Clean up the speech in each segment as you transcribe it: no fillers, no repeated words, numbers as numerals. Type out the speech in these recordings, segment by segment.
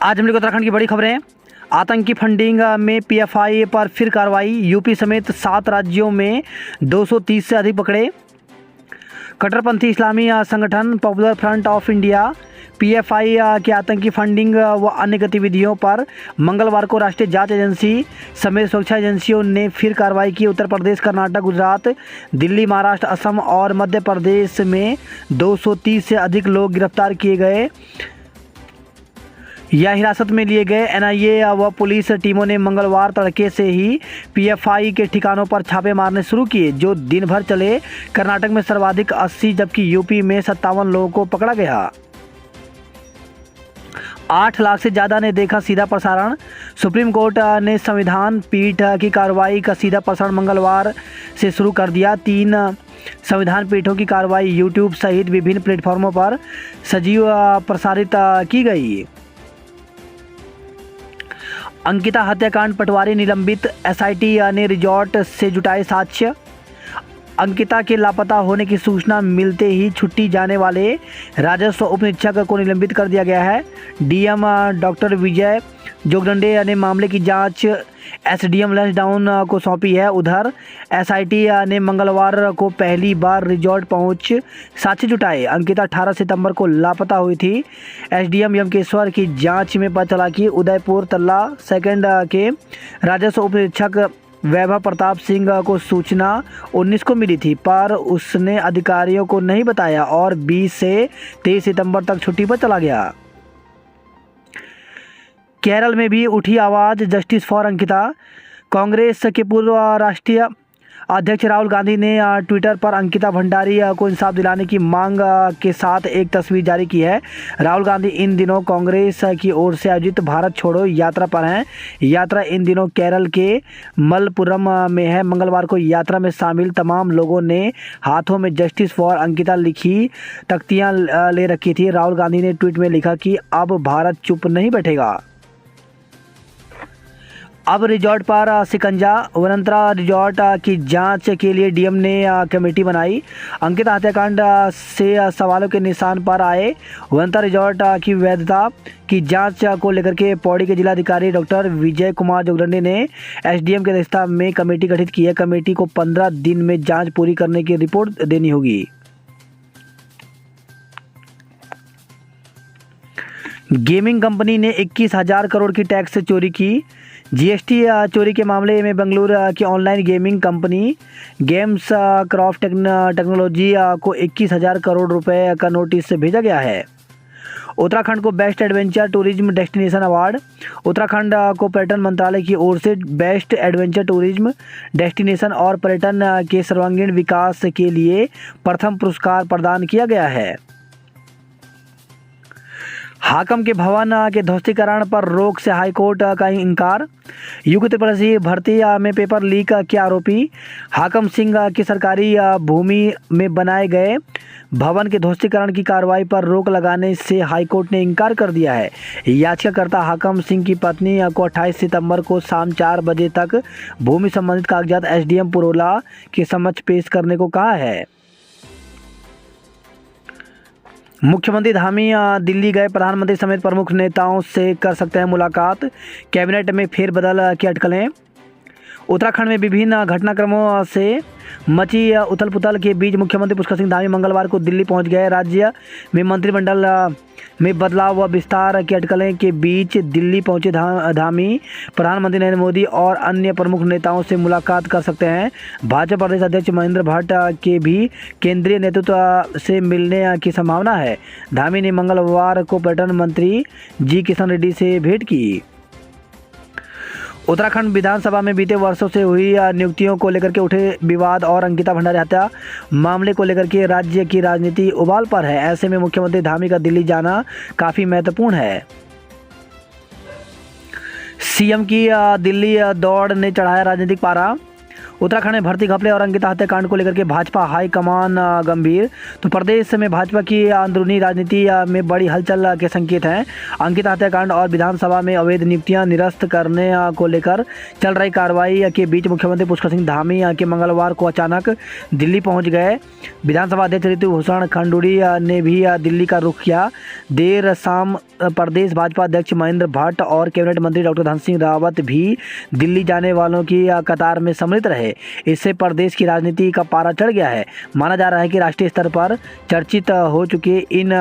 आज हम लोग उत्तराखंड की बड़ी खबरें। आतंकी फंडिंग में पीएफआई पर फिर कार्रवाई। यूपी समेत 7 राज्यों में 230 से अधिक पकड़े। कट्टरपंथी इस्लामी संगठन popular front of India PFI के आतंकी फंडिंग व अन्य गतिविधियों पर मंगलवार को राष्ट्रीय जांच एजेंसी समेत सुरक्षा एजेंसियों ने फिर कार्रवाई की। उत्तर प्रदेश, कर्नाटक, गुजरात, दिल्ली, महाराष्ट्र, असम और मध्य प्रदेश में 230 से अधिक लोग गिरफ्तार किए गए या हिरासत में लिए गए। एनआईए व पुलिस टीमों ने मंगलवार तड़के से ही पीएफआई के ठिकानों पर छापे मारने शुरू किए, जो दिन भर चले। कर्नाटक में सर्वाधिक 80 जबकि यूपी में 57 लोगों को पकड़ा गया। 8 लाख से ज़्यादा ने देखा सीधा प्रसारण। सुप्रीम कोर्ट ने संविधान पीठ की कार्रवाई का सीधा प्रसारण मंगलवार से शुरू कर दिया। 3 संविधान पीठों की कार्रवाई यूट्यूब सहित विभिन्न प्लेटफॉर्मों पर सजीव प्रसारित की गई। अंकिता हत्याकांड पटवारी निलंबित, एसआईटी ने रिजॉर्ट से जुटाए साक्ष्य। अंकिता के लापता होने की सूचना मिलते ही छुट्टी जाने वाले राजस्व उप निरीक्षक को निलंबित कर दिया गया है। डीएम डॉक्टर विजय जोगदंडे ने मामले की जांच एसडीएम लैंसडाउन को सौंपी है। उधर एसआईटी ने मंगलवार को पहली बार रिजॉर्ट पहुंच साक्ष्य जुटाए। अंकिता 18 सितंबर को लापता हुई थी। एसडीएम यमकेश्वर की जांच में पता चला कि उदयपुर तल्ला सेकंड के राजस्व उप निरीक्षक वैभव प्रताप सिंह को सूचना 19 को मिली थी, पर उसने अधिकारियों को नहीं बताया और 20 से 23 सितंबर तक छुट्टी पर चला गया। केरल में भी उठी आवाज़ जस्टिस फॉर अंकिता। कांग्रेस के पूर्व राष्ट्रीय अध्यक्ष राहुल गांधी ने ट्विटर पर अंकिता भंडारी को इंसाफ दिलाने की मांग के साथ एक तस्वीर जारी की है। राहुल गांधी इन दिनों कांग्रेस की ओर से आयोजित भारत छोड़ो यात्रा पर हैं। यात्रा इन दिनों केरल के मलप्पुरम में है। मंगलवार को यात्रा में शामिल तमाम लोगों ने हाथों में जस्टिस फॉर अंकिता लिखी तख्तियां ले रखी थी। राहुल गांधी ने ट्वीट में लिखा कि अब भारत चुप नहीं बैठेगा। अब रिजॉर्ट पर सिकंजा। वनंतरा रिजॉर्ट की जांच के लिए डीएम ने कमेटी बनाई। अंकिता हत्याकांड से सवालों के निशान पर आए वनंतरा रिजॉर्ट की वैधता की जांच को लेकर के पौड़ी के जिलाधिकारी डॉक्टर विजय कुमार जोगदंडे ने एसडीएम की अध्यक्षता में कमेटी गठित की है। कमेटी को 15 दिन में जांच पूरी करने की रिपोर्ट देनी होगी। गेमिंग कंपनी ने 21,000 करोड़ की टैक्स से चोरी की। जीएसटी चोरी के मामले में बेंगलुरु की online gaming company Games Kraft technology को 21,000 करोड़ रुपए का नोटिस भेजा गया है। उत्तराखंड को best adventure tourism destination award. Uttarakhand को पर्यटन मंत्रालय की ओर से बेस्ट एडवेंचर टूरिज्म डेस्टिनेशन और पर्यटन के सर्वांगीण विकास के लिए प्रथम पुरस्कार प्रदान किया गया है। हाकम के भवन के ध्वस्तीकरण पर रोक से हाईकोर्ट का इनकार। युक्त प्रसी भर्ती में पेपर लीक के आरोपी हाकम सिंह की सरकारी भूमि में बनाए गए भवन के ध्वस्तीकरण की कार्रवाई पर रोक लगाने से हाईकोर्ट ने इनकार कर दिया है। याचिकाकर्ता हाकम सिंह की पत्नी को 28 सितंबर को शाम 4 बजे तक भूमि संबंधित कागजात एसडीएम पुरोला के समक्ष पेश करने को कहा है। मुख्यमंत्री धामी दिल्ली गए। प्रधानमंत्री समेत प्रमुख नेताओं से कर सकते हैं मुलाकात। कैबिनेट में फेरबदल की अटकलें। उत्तराखंड में विभिन्न घटनाक्रमों से मची उथल पुथल के बीच मुख्यमंत्री पुष्कर सिंह धामी मंगलवार को दिल्ली पहुंच गए। राज्य में मंत्रिमंडल में बदलाव व विस्तार की अटकलें के बीच दिल्ली पहुंचे धामी प्रधानमंत्री नरेंद्र मोदी और अन्य प्रमुख नेताओं से मुलाकात कर सकते हैं। भाजपा प्रदेश अध्यक्ष महेंद्र भट्ट के भी केंद्रीय नेतृत्व से मिलने की संभावना है। धामी ने मंगलवार को पर्यटन मंत्री जी किशन रेड्डी से भेंट की। उत्तराखंड विधानसभा में बीते वर्षों से हुई नियुक्तियों को लेकर के उठे विवाद और अंकिता भंडारी हत्या मामले को लेकर के राज्य की राजनीति उबाल पर है। ऐसे में मुख्यमंत्री धामी का दिल्ली जाना काफ़ी महत्वपूर्ण है। सीएम की दिल्ली दौड़ ने चढ़ाया राजनीतिक पारा। उत्तराखंड में भर्ती घपले और अंकिता हत्याकांड को लेकर के भाजपा हाईकमान गंभीर। तो प्रदेश में भाजपा की अंदरूनी राजनीति में बड़ी हलचल के संकेत हैं। अंकिता हत्याकांड और विधानसभा में अवैध नियुक्तियां निरस्त करने को लेकर चल रही कार्रवाई के बीच मुख्यमंत्री पुष्कर सिंह धामी के मंगलवार को अचानक दिल्ली पहुंच गए। विधानसभा अध्यक्ष ऋतुभूषण खंडूड़ी ने भी दिल्ली का रुख किया। देर शाम प्रदेश भाजपा अध्यक्ष महेंद्र भट्ट और कैबिनेट मंत्री डॉक्टर धन सिंह रावत भी दिल्ली जाने वालों की कतार में सम्मिलित रहे। इससे प्रदेश की राजनीति का पारा चढ़ गया है। माना जा रहा है कि राष्ट्रीय स्तर पर चर्चित हो चुके इन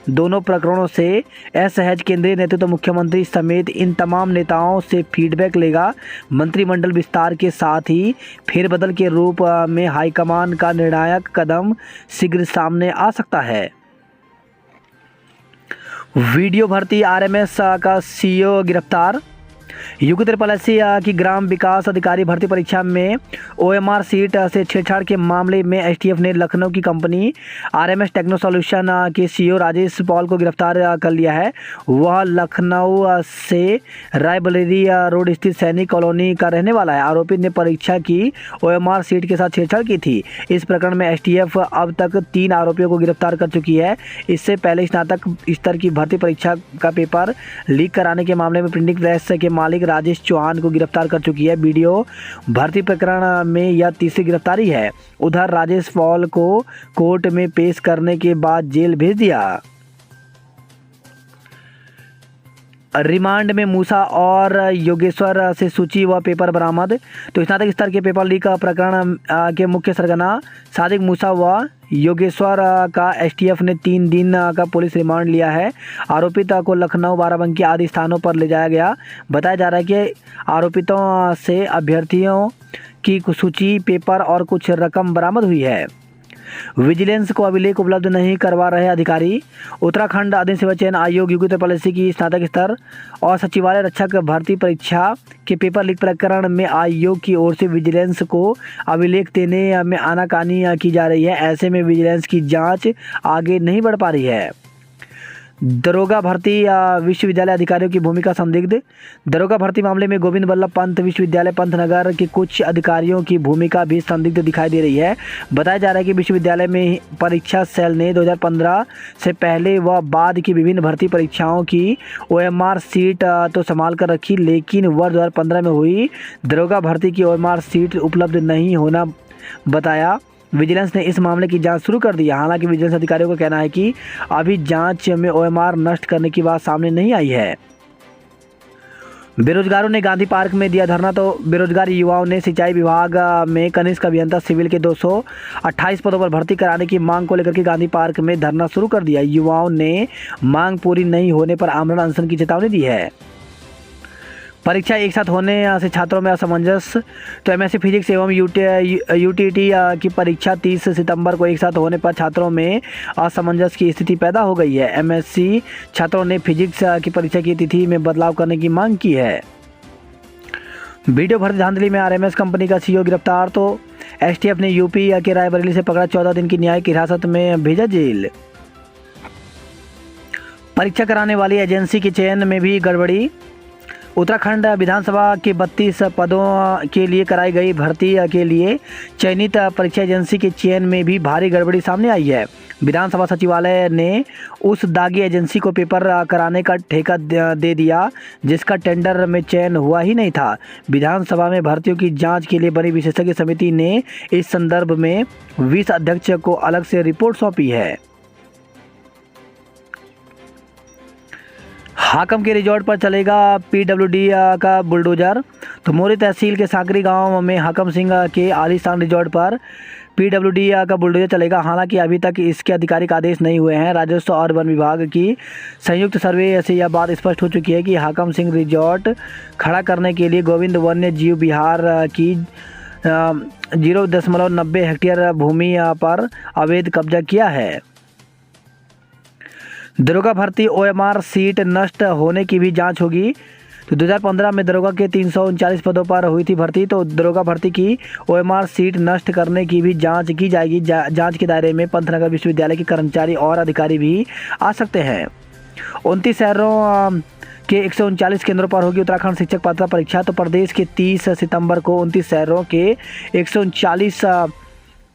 दोनों प्रकरणों से असहज केंद्रीय नेतृत्व मुख्यमंत्री समेत इन तमाम नेताओं से फीडबैक लेगा। मंत्रिमंडल विस्तार के साथ ही फेरबदल के रूप में हाईकमान का निर्णायक कदम शीघ्र सामने आ सकता है। वीडियो भर्ती आरएमएस का सीईओ गिरफ्तार। यूपी त्रिपल की ग्राम विकास अधिकारी भर्ती परीक्षा में ओएमआर सीट से छेड़छाड़ के मामले में एसटीएफ ने लखनऊ की कंपनी आरएमएस टेक्नो सॉल्यूशन के सीईओ राजेश पॉल को गिरफ्तार कर लिया है। वह लखनऊ से रायबरेली रोड स्थित सैनिक कॉलोनी का रहने वाला है। आरोपी ने परीक्षा की ओएमआर सीट के साथ छेड़छाड़ की थी। इस प्रकरण में एसटीएफ अब तक 3 आरोपियों को गिरफ्तार कर चुकी है। इससे पहले स्नातक स्तर की भर्ती परीक्षा का पेपर लीक कराने के मामले में प्रिंटिंग प्रेस के मालिक राजेश चौहान को गिरफ्तार कर चुकी है। वीडियो भर्ती प्रकरण में यह तीसरी गिरफ्तारी है। उधर राजेश पॉल को कोर्ट में पेश करने के बाद जेल भेज दिया। रिमांड में मूसा और योगेश्वर से सूची व पेपर बरामद। तो स्नातक स्तर के पेपर लीक प्रकरण के मुख्य सरगना सादिक मूसा व योगेश्वर का एसटीएफ ने 3 दिन का पुलिस रिमांड लिया है। आरोपित को लखनऊ, बाराबंकी आदि स्थानों पर ले जाया गया। बताया जा रहा है कि आरोपितों से अभ्यर्थियों की सूची, पेपर और कुछ रकम बरामद हुई है। विजिलेंस को अभिलेख उपलब्ध नहीं करवा रहे अधिकारी। उत्तराखंड अधीन सेवा चयन आयोग यूपी त्रिपल की स्नातक स्तर और सचिवालय रक्षक भर्ती परीक्षा के पेपर लीक प्रकरण में आयोग की ओर से विजिलेंस को अभिलेख देने में आनाकानी की जा रही है। ऐसे में विजिलेंस की जांच आगे नहीं बढ़ पा रही है। दरोगा भर्ती विश्वविद्यालय अधिकारियों की भूमिका संदिग्ध। दरोगा भर्ती मामले में गोविंद वल्लभ पंत विश्वविद्यालय पंतनगर के कुछ अधिकारियों की भूमिका भी संदिग्ध दिखाई दे रही है। बताया जा रहा है कि विश्वविद्यालय में परीक्षा सेल ने 2015 से पहले व बाद की विभिन्न भर्ती परीक्षाओं की ओएमआर सीट तो संभाल कर रखी, लेकिन वर्ष 2015 में हुई दरोगा भर्ती की ओएमआर सीट उपलब्ध नहीं होना बताया। विजिलेंस ने इस मामले की जांच शुरू कर दी। हालांकि विजिलेंस अधिकारियों का कहना है कि अभी जांच में ओएमआर नष्ट करने की बात सामने नहीं आई है। बेरोजगारों ने गांधी पार्क में दिया धरना। तो बेरोजगार युवाओं ने सिंचाई विभाग में कनिष्ठ अभियंता सिविल के 228 पदों पर भर्ती कराने की मांग को लेकर के गांधी पार्क में धरना शुरू कर दिया। युवाओं ने मांग पूरी नहीं होने पर आमरण अनशन की चेतावनी दी है। परीक्षा एक साथ होने से छात्रों में असमंजस। तो एमएससी फिजिक्स एवं यूटीटी की परीक्षा 30 सितंबर को एक साथ होने पर छात्रों में असमंजस की स्थिति पैदा हो गई है। एमएससी छात्रों ने फिजिक्स की परीक्षा की तिथि में बदलाव करने की मांग की है। वीडियो भर्ती धांधली में आरएमएस कंपनी का सीईओ गिरफ्तार। तो एसटीएफ ने यूपी के रायबरेली से पकड़ा, 14 दिन की न्यायिक हिरासत में भेजा जेल। परीक्षा कराने वाली एजेंसी के चयन में भी गड़बड़ी। उत्तराखंड विधानसभा के 32 पदों के लिए कराई गई भर्ती के लिए चयनित परीक्षा एजेंसी के चयन में भी भारी गड़बड़ी सामने आई है। विधानसभा सचिवालय ने उस दागी एजेंसी को पेपर कराने का ठेका दे दिया जिसका टेंडर में चयन हुआ ही नहीं था। विधानसभा में भर्तियों की जांच के लिए बनी विशेषज्ञ समिति ने इस संदर्भ में 20 अध्यक्ष को अलग से रिपोर्ट सौंपी है। हाकम के रिजॉर्ट पर चलेगा पीडब्ल्यूडी का बुलडोजर। तो मोरी तहसील के सांकरी गांव में हाकम सिंह के आलीशान रिजॉर्ट पर पीडब्ल्यूडी का बुलडोजर चलेगा। हालांकि अभी तक इसके आधिकारिक आदेश नहीं हुए हैं। राजस्व और वन विभाग की संयुक्त सर्वे से यह बात स्पष्ट हो चुकी है कि हाकम सिंह रिजॉर्ट खड़ा करने के लिए गोविंद वन्य जीव विहार की 0.90 हेक्टेयर भूमि पर अवैध कब्जा किया है। दरोगा भर्ती ओएमआर सीट नष्ट होने की भी जांच होगी। तो 2015 में दरोगा के 339 पदों पर हुई थी भर्ती। तो दरोगा भर्ती की ओएमआर सीट नष्ट करने की भी जांच की जाएगी। जांच के दायरे में पंतनगर विश्वविद्यालय के कर्मचारी और अधिकारी भी आ सकते हैं। 29 शहरों के 139 केंद्रों पर होगी उत्तराखंड शिक्षक पात्रता परीक्षा। तो प्रदेश के 30 सितंबर को 29 शहरों के 139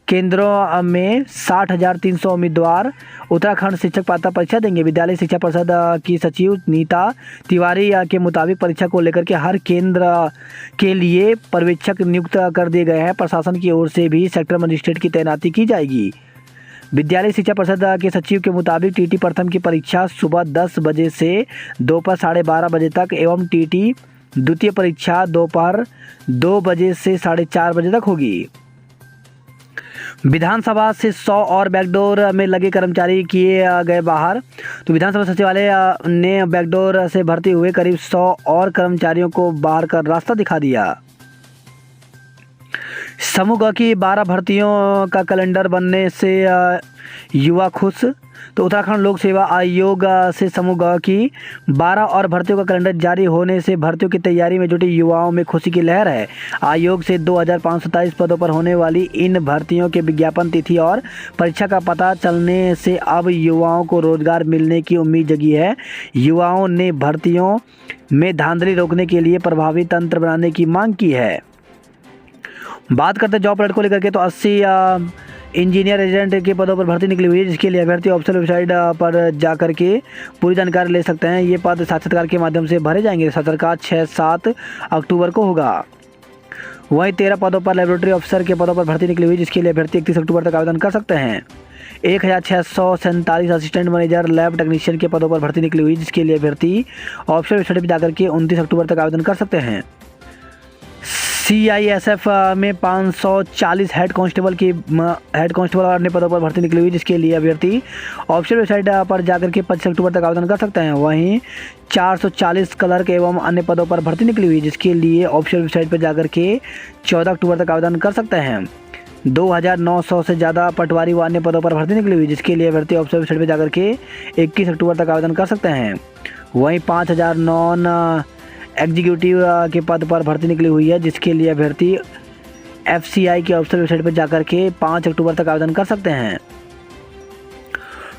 केंद्रों में 60,300 उम्मीदवार उत्तराखंड शिक्षक पात्रता परीक्षा देंगे। विद्यालय शिक्षा परिषद की सचिव नीता तिवारी के मुताबिक परीक्षा को लेकर के हर केंद्र के लिए पर्यवेक्षक नियुक्त कर दिए गए हैं। प्रशासन की ओर से भी सेक्टर मजिस्ट्रेट की तैनाती की जाएगी। विद्यालय शिक्षा परिषद के सचिव के मुताबिक टीटी प्रथम की परीक्षा सुबह 10 बजे से दोपहर 12:30 बजे तक एवं टीटी द्वितीय परीक्षा दोपहर 2 बजे से 4:30 बजे तक होगी। विधानसभा से 100 और बैकडोर में लगे कर्मचारी किए गए बाहर। तो विधानसभा सचिवालय ने बैकडोर से भर्ती हुए करीब 100 और कर्मचारियों को बाहर कर रास्ता दिखा दिया। समूह ग की 12 भर्तियों का कैलेंडर बनने से युवा खुश। तो उत्तराखंड लोक सेवा आयोग से समूह ग की 12 और भर्तियों का कैलेंडर जारी होने से भर्तियों की तैयारी में जुटे युवाओं में खुशी की लहर है। आयोग से 2527 पदों पर होने वाली इन भर्तियों के विज्ञापन तिथि और परीक्षा का पता चलने से अब युवाओं को रोजगार मिलने की उम्मीद जगी है। युवाओं ने भर्तियों में धांधली रोकने के लिए प्रभावी तंत्र बनाने की मांग की है। बात करते हैं जॉब अलर्ट को लेकर के, तो 80 इंजीनियर एजेंट के पदों पर भर्ती निकली हुई है, जिसके लिए अभ्यर्थी ऑफिशियल वेबसाइट पर जाकर के पूरी जानकारी ले सकते हैं। ये पद साक्षात्कार के माध्यम से भरे जाएंगे। साक्षात्कार 6-7 अक्टूबर को होगा। वहीं 13 पदों पर लेबोरेटरी ऑफिसर के पदों पर भर्ती निकली हुई, जिसके लिए अभ्यर्थी 31 अक्टूबर तक आवेदन कर सकते हैं। 1647 असिस्टेंट मैनेजर लैब टेक्नीशियन के पदों पर भर्ती निकली हुई, जिसके लिए अभ्यर्थी ऑफिशियल वेबसाइट पर जाकर के 29 अक्टूबर तक आवेदन कर सकते हैं। CISF में 540 हेड कांस्टेबल और अन्य पदों पर भर्ती निकली हुई, जिसके लिए अभ्यर्थी ऑफिशियल वेबसाइट पर जाकर के 25 अक्टूबर तक आवेदन कर सकते हैं। वहीं 440 क्लर्क एवं अन्य पदों पर भर्ती निकली हुई, जिसके लिए ऑफिशियल वेबसाइट पर जाकर के 14 अक्टूबर तक आवेदन कर सकते हैं। 2900 से ज़्यादा पटवारी व अन्य पदों पर भर्ती निकली हुई, जिसके लिए अभ्यर्थी ऑफिशियल वेबसाइट पर जाकर के 21 अक्टूबर तक आवेदन कर सकते हैं। वहीं 5000 नॉन एग्जीक्यूटिव के पद पर भर्ती निकली हुई है, जिसके लिए अभ्यर्थी FCI के ऑफिशियल वेबसाइट पर जाकर के 5 अक्टूबर तक आवेदन कर सकते हैं।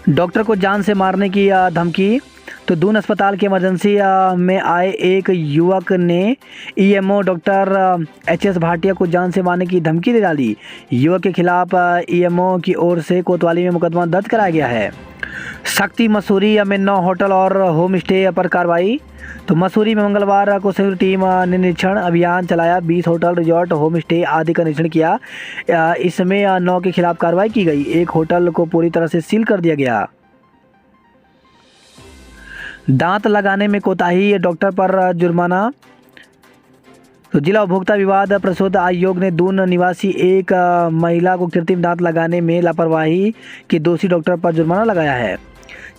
डॉक्टर को जान से मारने की धमकी। तो दून अस्पताल के इमरजेंसी में आए एक युवक ने EMO डॉक्टर HS भाटिया को जान से मारने की धमकी दे डाली। युवक के खिलाफ EMO की ओर से कोतवाली में मुकदमा दर्ज कराया गया है। शक्ति मसूरी में 9 होटल और होम स्टे पर कार्रवाई। तो मसूरी में मंगलवार को संयुक्त टीम ने निरीक्षण अभियान चलाया। 20 होटल, रिजॉर्ट, होम स्टे आदि का निरीक्षण किया। इसमें 9 के खिलाफ कार्रवाई की गई। एक होटल को पूरी तरह से सील कर दिया गया। दांत लगाने में कोताही, डॉक्टर पर जुर्माना। तो जिला उपभोक्ता विवाद परिशोध आयोग ने दून निवासी एक महिला को कृत्रिम दांत लगाने में लापरवाही के दोषी डॉक्टर पर जुर्माना लगाया है।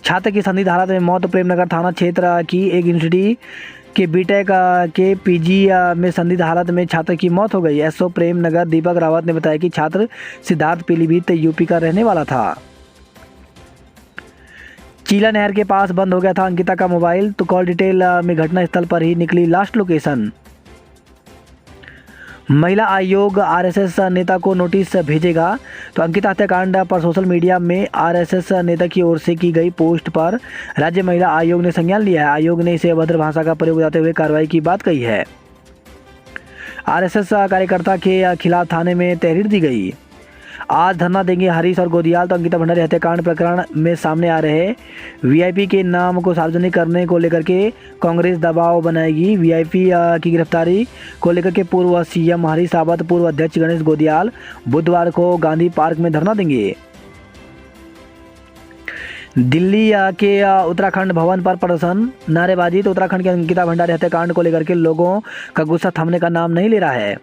छात्र की संदिग्ध हालत में मौत। प्रेमनगर थाना क्षेत्र की एक यूनिवर्सिटी के बीटेक के PG में संदिग्ध हालत में छात्र की मौत हो गई। SO प्रेमनगर दीपक रावत ने बताया कि छात्र सिद्धार्थ पीलीभीत UP का रहने वाला था। चीला नहर के पास बंद हो गया था अंकिता का मोबाइल। तो कॉल डिटेल में घटनास्थल पर ही निकली लास्ट लोकेशन। महिला आयोग RSS नेता को नोटिस भेजेगा। तो अंकिता हत्याकांड पर सोशल मीडिया में RSS नेता की ओर से की गई पोस्ट पर राज्य महिला आयोग ने संज्ञान लिया है। आयोग ने इसे अभद्र भाषा का प्रयोग बताते हुए कार्रवाई की बात कही है। RSS कार्यकर्ता के खिलाफ थाने में तहरीर दी गई। आज धरना देंगे हरीश और गोदियाल। तो अंकिता भंडारी हत्याकांड प्रकरण में सामने आ रहे VIP के नाम को सार्वजनिक करने को लेकर के कांग्रेस दबाव बनाएगी। VIP की गिरफ्तारी को लेकर के पूर्व CM हरीश रावत, पूर्व अध्यक्ष गणेश गोदियाल बुधवार को गांधी पार्क में धरना देंगे। दिल्ली के उत्तराखंड भवन पर प्रदर्शन, नारेबाजी। तो उत्तराखंड के अंकिता भंडारी हत्याकांड को लेकर के लोगों का गुस्सा थमने का नाम नहीं ले रहा है।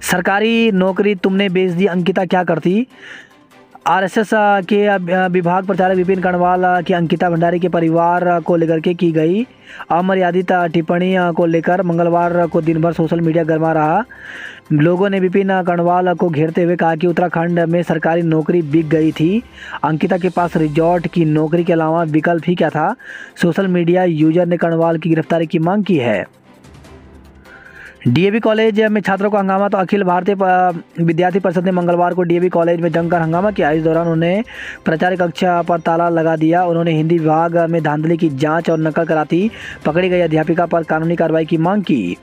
सरकारी नौकरी तुमने बेच दी, अंकिता क्या करती। RSS के विभाग प्रचारक विपिन कणवाल की अंकिता भंडारी के परिवार को लेकर के की गई अमर्यादित टिप्पणी को लेकर मंगलवार को दिन भर सोशल मीडिया गर्मा रहा। लोगों ने विपिन कणवाल को घेरते हुए कहा कि उत्तराखंड में सरकारी नौकरी बिक गई थी। अंकिता के पास रिजॉर्ट की नौकरी के अलावा विकल्प ही क्या था। सोशल मीडिया यूजर ने कणवाल की गिरफ्तारी की मांग की है। डीएवी कॉलेज में छात्रों का हंगामा। तो अखिल भारतीय विद्यार्थी परिषद ने मंगलवार को डीएवी कॉलेज में जमकर हंगामा किया। इस दौरान उन्होंने प्राचार्य कक्षा पर ताला लगा दिया। उन्होंने हिंदी विभाग में धांधली की जांच और नकल कराती पकड़ी गई अध्यापिका पर कानूनी कार्रवाई की मांग की।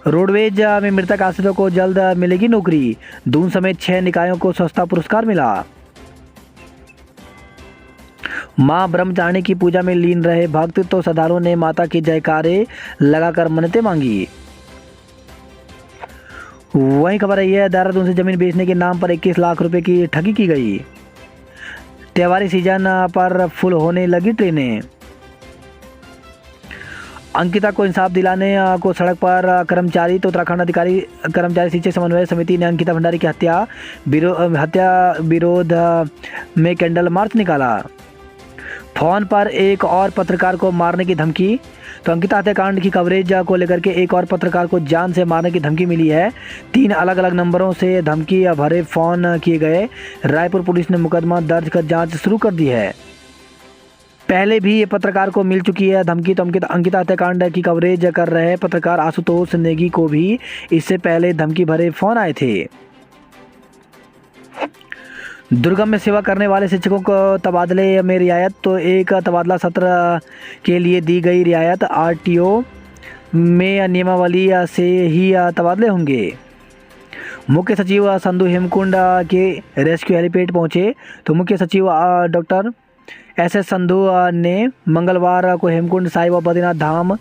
रोडवेज में मृतक आश्रितों को जल्द मिलेगी नौकरी। दून समेत 6 निकायों को स्वच्छता पुरस्कार मिला। मां ब्रह्मचारिणी की पूजा में लीन रहे भक्त, तो श्रद्धालुओं ने माता के जयकारे लगाकर मन्नतें मांगी। वहीं खबर आई है, देहरादून से जमीन बेचने के नाम पर 21 लाख रुपए की ठगी की गई। त्योहारी सीजन पर फुल होने लगी ट्रेनें। अंकिता को इंसाफ दिलाने को सड़क पर कर्मचारी। तो उत्तराखंड अधिकारी कर्मचारी शिक्षक समन्वय समिति ने अंकिता भंडारी की हत्या विरोध में कैंडल मार्च निकाला। फोन पर एक और पत्रकार को मारने की धमकी। तो अंकिता हत्याकांड की कवरेज को लेकर के एक और पत्रकार को जान से मारने की धमकी मिली है। 3 अलग अलग नंबरों से धमकी भरे फोन किए गए। रायपुर पुलिस ने मुकदमा दर्ज कर जांच शुरू कर दी है। पहले भी ये पत्रकार को मिल चुकी है धमकी। तो अंकिता हत्याकांड की कवरेज कर रहे पत्रकार आशुतोष नेगी को भी इससे पहले धमकी भरे फोन आए थे। दुर्गम में सेवा करने वाले शिक्षकों को तबादले में रियायत। तो एक तबादला सत्र के लिए दी गई रियायत। आरटीओ में नियमावली से ही तबादले होंगे। मुख्य सचिव संधू हेमकुंड के रेस्क्यू हेलीपैड पहुंचे। तो मुख्य सचिव डॉक्टर एस संधू ने मंगलवार को हेमकुंड साहिब और बद्रीनाथ धाम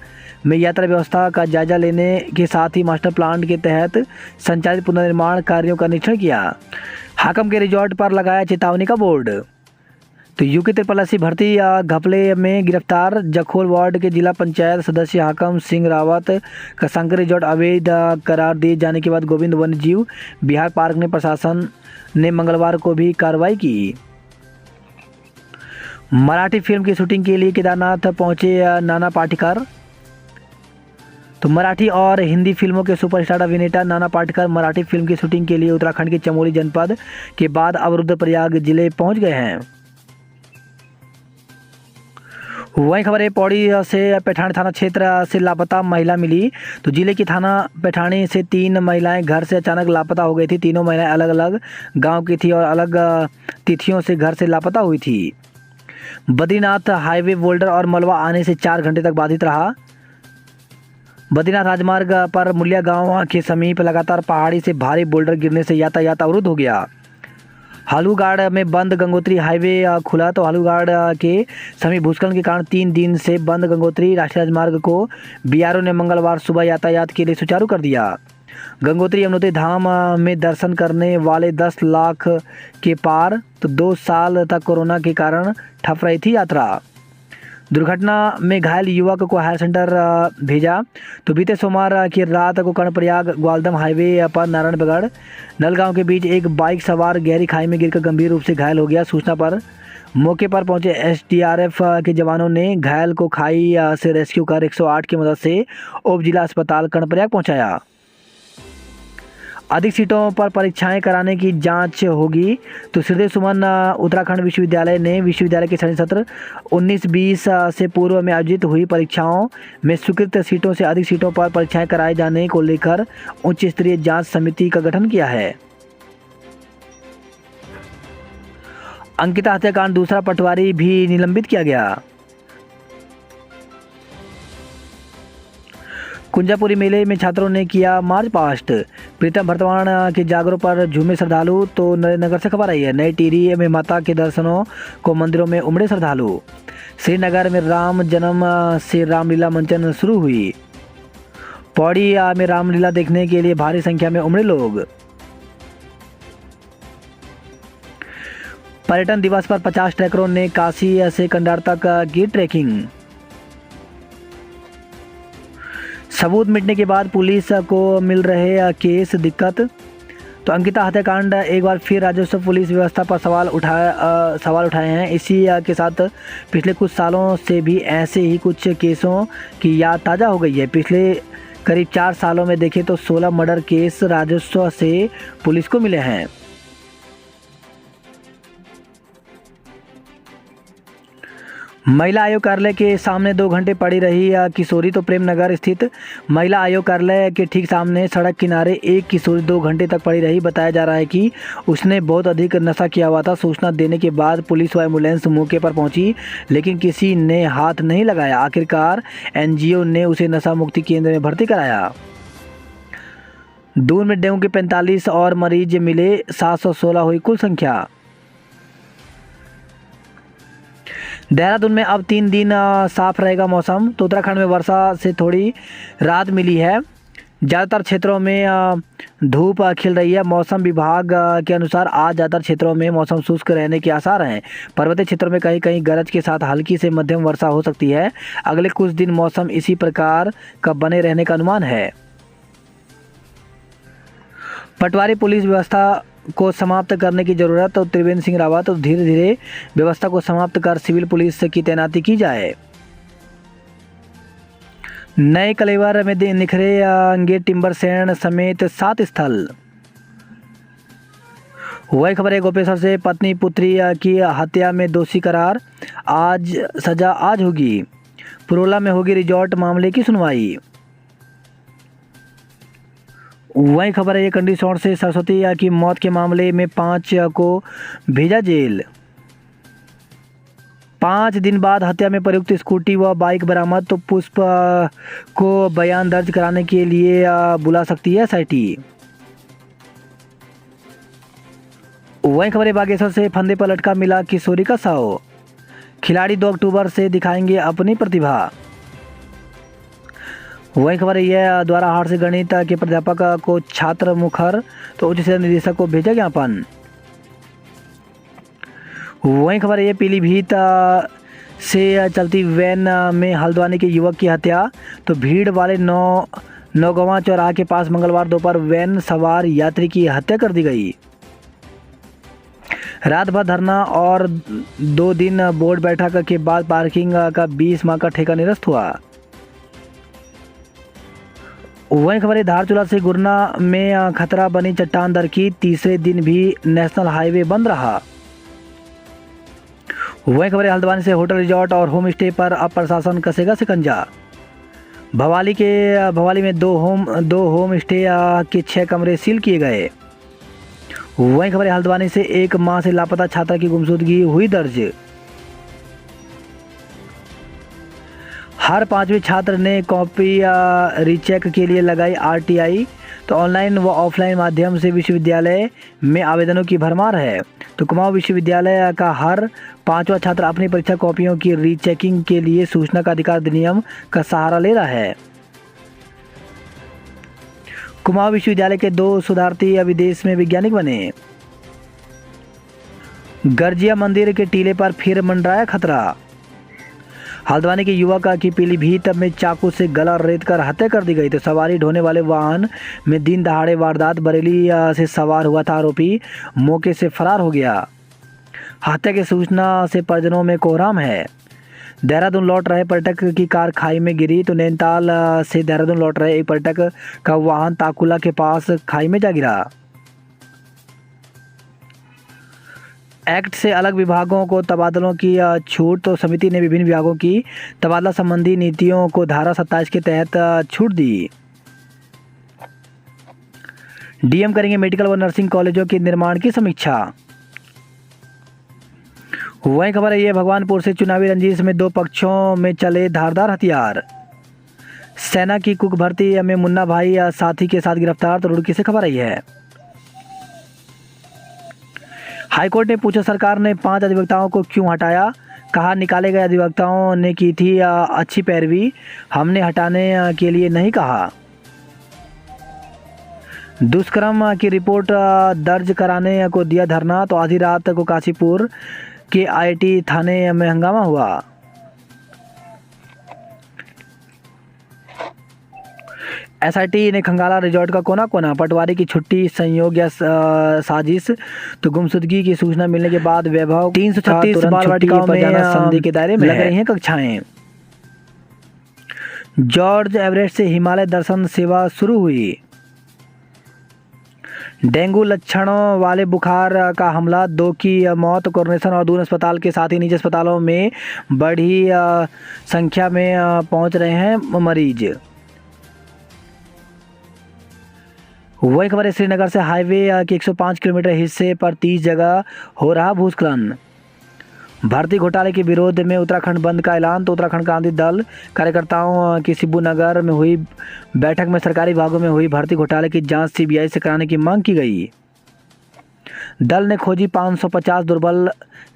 में यात्रा व्यवस्था का जायजा लेने के साथ ही मास्टर प्लान के तहत संचालित पुनर्निर्माण कार्यों का निरीक्षण किया। हाकम के रिजॉर्ट पर लगाया चेतावनी का बोर्ड। तो यूके त्रिपल भर्ती घपले में गिरफ्तार जखोल वार्ड के जिला पंचायत सदस्य हाकम सिंह रावत का शंकर रिजॉर्ट अवैध करार दिए जाने के बाद गोविंद वन्यजीव बिहार पार्क ने प्रशासन ने मंगलवार को भी कार्रवाई की। मराठी फिल्म की शूटिंग के लिए केदारनाथ पहुंचे नाना पाटेकर। तो मराठी और हिंदी फिल्मों के सुपरस्टार अभिनेता नाना पाटेकर मराठी फिल्म की शूटिंग के लिए उत्तराखंड के चमोली जनपद के बाद अब रुद्रप्रयाग जिले पहुंच गए हैं। वहीं खबर है, पौड़ी से पैठानी थाना क्षेत्र से लापता महिला मिली। तो जिले की थाना पैठानी से 3 महिलाएं घर से अचानक लापता हो गई थी। तीनों महिलाएं अलग अलग गांव की थी और अलग तिथियों से घर से लापता हुई थी। बद्रीनाथ हाईवे बोल्डर और मलबा आने से 4 घंटे तक बाधित रहा। बद्रीनाथ राजमार्ग पर मुलिया गांव के समीप लगातार पहाड़ी से भारी बोल्डर गिरने से यातायात अवरुद्ध हो गया। हालूगाड़ में बंद गंगोत्री हाईवे खुला। तो हालूगाड़ के समीप भूस्खलन के कारण 3 दिन से बंद गंगोत्री राष्ट्रीय राजमार्ग को बीआरओ ने मंगलवार सुबह यातायात के लिए सुचारू कर दिया। गंगोत्री यमुनोत्री धाम में दर्शन करने वाले 10 लाख के पार। तो 2 साल तक कोरोना के कारण ठप रही थी यात्रा। दुर्घटना में घायल युवक को हायर सेंटर भेजा। तो बीते सोमवार की रात को कर्णप्रयाग ग्वालदम हाईवे पर नारायणगढ़ नलगांव के बीच एक बाइक सवार गहरी खाई में गिरकर गंभीर रूप से घायल हो गया। सूचना पर मौके पर पहुंचे एसडीआरएफ के जवानों ने घायल को खाई से रेस्क्यू कर 108 की मदद से उप जिला अस्पताल कर्णप्रयाग पहुंचाया। अधिक सीटों पर परीक्षाएं कराने की जांच होगी। तो श्रीदेव सुमन उत्तराखंड विश्वविद्यालय ने विश्वविद्यालय के शैक्षणिक सत्र 19-20 से पूर्व में आयोजित हुई परीक्षाओं में स्वीकृत सीटों से अधिक सीटों पर परीक्षाएं कराए जाने को लेकर उच्च स्तरीय जांच समिति का गठन किया है। अंकिता हत्याकांड दूसरा पटवारी भी निलंबित किया गया। कुंजापुरी मेले में छात्रों ने किया मार्च पास्ट। प्रीतम भरतवाण के जागरों पर झूमे श्रद्धालु। तो नगर से खबर आई है, नई टिहरी में माता के दर्शनों को मंदिरों में उमड़े श्रद्धालु। श्रीनगर में राम जन्म से रामलीला मंचन शुरू हुई। पौड़ी में रामलीला देखने के लिए भारी संख्या में उमड़े लोग। पर्यटन दिवस पर 50 ट्रैकरों ने काशी से कंडार तक की ट्रैकिंग। सबूत मिटने के बाद पुलिस को मिल रहे केस दिक्कत। तो अंकिता हत्याकांड एक बार फिर राजस्व पुलिस व्यवस्था पर सवाल उठाए हैं। इसी के साथ पिछले कुछ सालों से भी ऐसे ही कुछ केसों की याद ताज़ा हो गई है। पिछले करीब 4 सालों में देखें तो 16 मर्डर केस राजस्व से पुलिस को मिले हैं। महिला आयोग कार्यालय के सामने 2 घंटे पड़ी रही किशोरी। तो प्रेम नगर स्थित महिला आयोग कार्यालय के ठीक सामने सड़क किनारे एक किशोरी 2 घंटे तक पड़ी रही। बताया जा रहा है कि उसने बहुत अधिक नशा किया हुआ था। सूचना देने के बाद पुलिस व एम्बुलेंस मौके पर पहुंची, लेकिन किसी ने हाथ नहीं लगाया। आखिरकार एनजीओ ने उसे नशा मुक्ति केंद्र में भर्ती कराया। दून में डेंगू के 45 और मरीज मिले, 716 हुई कुल संख्या। देहरादून में अब 3 दिन साफ रहेगा मौसम। तो उत्तराखंड में वर्षा से थोड़ी राहत मिली है। ज़्यादातर क्षेत्रों में धूप खिल रही है। मौसम विभाग के अनुसार आज ज़्यादातर क्षेत्रों में मौसम शुष्क रहने के आसार हैं। पर्वतीय क्षेत्रों में कहीं कहीं गरज के साथ हल्की से मध्यम वर्षा हो सकती है। अगले कुछ दिन मौसम इसी प्रकार का बने रहने का अनुमान है। पटवारी पुलिस व्यवस्था को समाप्त करने की जरूरत। तो त्रिवेंद्र सिंह रावत, तो धीरे धीरे व्यवस्था को समाप्त कर सिविल पुलिस की तैनाती की जाए। नए कलेवर में निखरे टिम्बर सैंड समेत 7 स्थल। वही खबर है गोपेश्वर से पत्नी पुत्री की हत्या में दोषी करार, आज सजा आज होगी। पुरोला में होगी रिजॉर्ट मामले की सुनवाई। वही खबर है ये कंडीशनर से सरस्वती की मौत के मामले में 5 को भेजा जेल। 5 दिन बाद हत्या में प्रयुक्त स्कूटी व बाइक बरामद। तो पुष्प को बयान दर्ज कराने के लिए बुला सकती है एसआईटी। वही खबर है बागेश्वर से फंदे पर लटका मिला किशोरी का शव। खिलाड़ी 2 अक्टूबर से दिखाएंगे अपनी प्रतिभा। वही खबर है द्वारा हाट से गणित के प्राध्यापक को छात्र मुखर। तो उच्च शिक्षा निदेशक को भेजा ज्ञापन। वही खबर है पीलीभीत से चलती वैन में हल्द्वानी के युवक की हत्या। तो भीड़ वाले नौगवां चौराहा के पास मंगलवार दोपहर वैन सवार यात्री की हत्या कर दी गई। रात भर धरना और 2 दिन बोर्ड बैठक के बाद पार्किंग का 20 माह का ठेका निरस्त हुआ। वही खबर है धारचूला से गुरना में खतरा बनी चट्टान दर की। तीसरे दिन भी नेशनल हाईवे बंद रहा। वही खबर है हल्द्वानी से होटल रिजॉर्ट और होम स्टे पर अब प्रशासन कसेगा शिकंजा। भवाली में दो होम स्टे के 6 कमरे सील किए गए। वही खबर है हल्द्वानी से 1 माह से लापता छात्रा की गुमशुदगी हुई दर्ज। हर 5वें छात्र ने कॉपी रीचेक के लिए लगाई आरटीआई। तो ऑनलाइन व ऑफलाइन माध्यम से विश्वविद्यालय में आवेदनों की भरमार है। तो कुमाऊं विश्वविद्यालय का हर 5वां छात्र अपनी परीक्षा कॉपियों की रीचेकिंग के लिए सूचना का अधिकार अधिनियम का सहारा ले रहा है। कुमाऊं विश्वविद्यालय के 2 शोधार्थी विदेश में वैज्ञानिक बने। गर्जिया मंदिर के टीले पर फिर मंडराया खतरा। हल्द्वानी के युवक की पीलीभीत में चाकू से गला रेत कर हत्या कर दी गई। तो सवारी ढोने वाले वाहन में दिन दहाड़े वारदात। बरेली से सवार हुआ था आरोपी, मौके से फरार हो गया। हत्या की सूचना से परिजनों में कोहराम है। देहरादून लौट रहे पर्यटक की कार खाई में गिरी। तो नैनीताल से देहरादून लौट रहे एक पर्यटक का वाहन ताकुला के पास खाई में जा गिरा। एक्ट से अलग विभागों को तबादलों की छूट। तो समिति ने विभिन्न विभागों की तबादला संबंधी नीतियों को धारा 27 के तहत छूट दी। डीएम करेंगे मेडिकल व नर्सिंग कॉलेजों के निर्माण की समीक्षा। वही खबर है ये भगवानपुर से चुनावी रंजिश में 2 पक्षों में चले धारदार हथियार। सेना की कुक भर्ती में मुन्ना भाई साथी के साथ गिरफ्तार। तो रुड़की से खबर आई है। हाईकोर्ट ने पूछा सरकार ने 5 अधिवक्ताओं को क्यों हटाया। कहा निकाले गए अधिवक्ताओं ने की थी अच्छी पैरवी, हमने हटाने के लिए नहीं कहा। दुष्कर्म की रिपोर्ट दर्ज कराने को दिया धरना। तो आधी रात को काशीपुर के आईटी थाने में हंगामा हुआ। एसआईटी ने खंगाला रिजॉर्ट का कोना कोना। पटवारी की छुट्टी संयोग या साजिश। तो गुमशुदगी की सूचना मिलने के बाद वैभव 336 बाल वाटिकाओं में संधि के दायरे में लग रही हैं कक्षाएं। जॉर्ज एवरेस्ट से हिमालय दर्शन सेवा शुरू हुई। डेंगू लक्षणों वाले बुखार का हमला, 2 की मौत। कोरोनेशन और दून अस्पताल के साथ ही निजी अस्पतालों में बड़ी संख्या में पहुंच रहे हैं मरीज। वही खबर है, श्रीनगर से हाईवे के 105 किलोमीटर हिस्से पर 30 जगह हो रहा भूस्खलन। भर्ती घोटाले के विरोध में उत्तराखंड बंद का ऐलान। तो उत्तराखंड क्रांति दल कार्यकर्ताओं की सिब्बू नगर में हुई बैठक में सरकारी विभागों में हुई भर्ती घोटाले की जांच सीबीआई से कराने की मांग की गई। दल ने खोजी 550 दुर्बल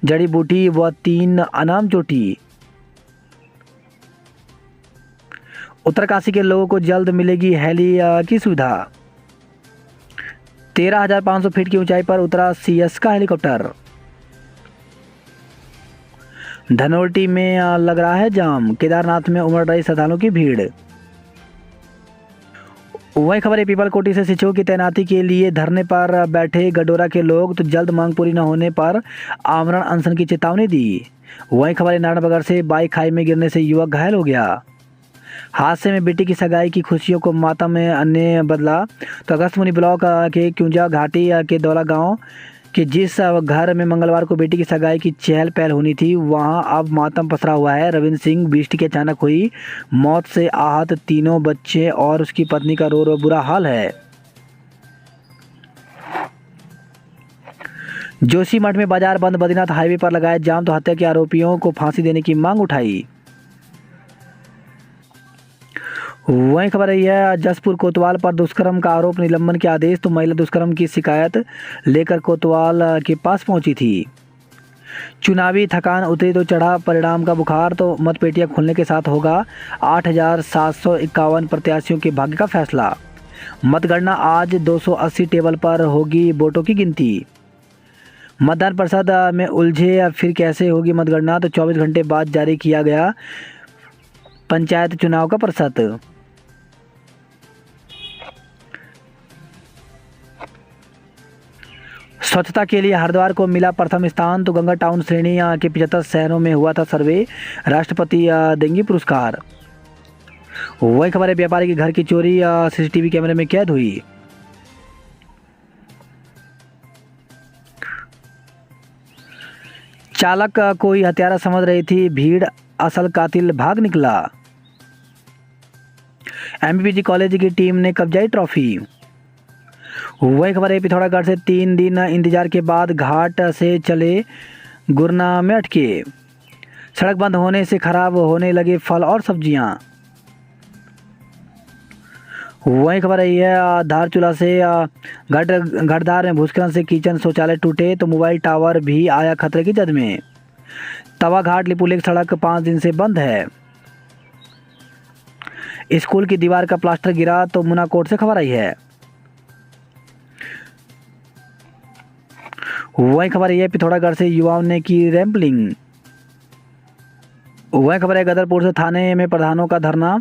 जड़ी बूटी व 3 अनाम चोटी। उत्तरकाशी के लोगों को जल्द मिलेगी हेली की सुविधा। 13,500 फीट की ऊंचाई पर उतरा सीएस का हेलीकॉप्टर। धनोल्टी में लग रहा है जाम। केदारनाथ में उमड़ रही श्रद्धालुओं की भीड़। वही खबर है, पीपल कोटी से शिक्षकों की तैनाती के लिए धरने पर बैठे गडोरा के लोग। तो जल्द मांग पूरी न होने पर आमरण अनशन की चेतावनी दी। वही खबर है, नारायणनगर से बाइक खाई में गिरने से युवक घायल हो गया। हादसे में बेटी की सगाई की खुशियों को मातम में अन्य बदला। तो अगस्तमुनि ब्लॉक के क्यूंजा घाटी के दौला गांव कि जिस घर में मंगलवार को बेटी की सगाई की चहल पहल होनी थी, वहां अब मातम पसरा हुआ है। रविंद्र सिंह बिष्ट की अचानक हुई मौत से आहत 3 बच्चे और उसकी पत्नी का रो बुरा हाल है। जोशीमठ में बाजार बंद, बद्रीनाथ हाईवे पर लगाया जाम। तो हत्या के आरोपियों को फांसी देने की मांग उठाई। वही खबर रही है, जसपुर कोतवाल पर दुष्कर्म का आरोप, निलंबन के आदेश। तो महिला दुष्कर्म की शिकायत लेकर कोतवाल के पास पहुंची थी। चुनावी थकान उतरी तो चढ़ा परिणाम का बुखार। तो मतपेटियां खुलने के साथ होगा 8,751 प्रत्याशियों के भाग्य का फैसला। मतगणना आज 280 टेबल पर होगी वोटों की गिनती। मतदान परिषद में उलझे, फिर कैसे होगी मतगणना। तो 24 घंटे बाद जारी किया गया पंचायत चुनाव का परिषद। स्वच्छता के लिए हरिद्वार को मिला प्रथम स्थान। तो गंगा टाउन श्रेणी के 75 शहरों में हुआ था सर्वे। राष्ट्रपति देंगे पुरस्कार। वही खबर है, व्यापारी के घर की चोरी सीसीटीवी कैमरे में कैद हुई। चालक को ही हत्यारा समझ रही थी भीड़, असल कातिल भाग निकला। एमपीजी कॉलेज की टीम ने कब्जाई ट्रॉफी। वही खबर है, पिथौरागढ़ से 3 दिन इंतजार के बाद घाट से चले गुरना में अटके। सड़क बंद होने से खराब होने लगे फल और सब्जियां। वही खबर है, धारचूला से घटदार में भूस्खलन से किचन शौचालय टूटे। तो मोबाइल टावर भी आया खतरे की जद में। तवा घाट लिपुलेख सड़क 5 दिन से बंद है। स्कूल की दीवार का प्लास्टर गिरा। तो मुनाकोट से खबर आई है। वही खबर है, पिथौरागढ़ से युवाओं ने की रैंपलिंग। वही खबर है, गदरपुर से थाने में प्रधानों का धरना।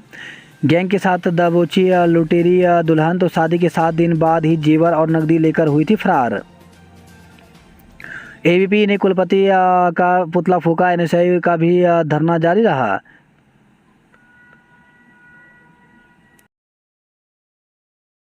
गैंग के साथ दबोची लुटेरी दुल्हन। तो शादी के 7 दिन बाद ही जेवर और नकदी लेकर हुई थी फरार। एबीपी ने कुलपति का पुतला फूका। एनएसआई का भी धरना जारी रहा।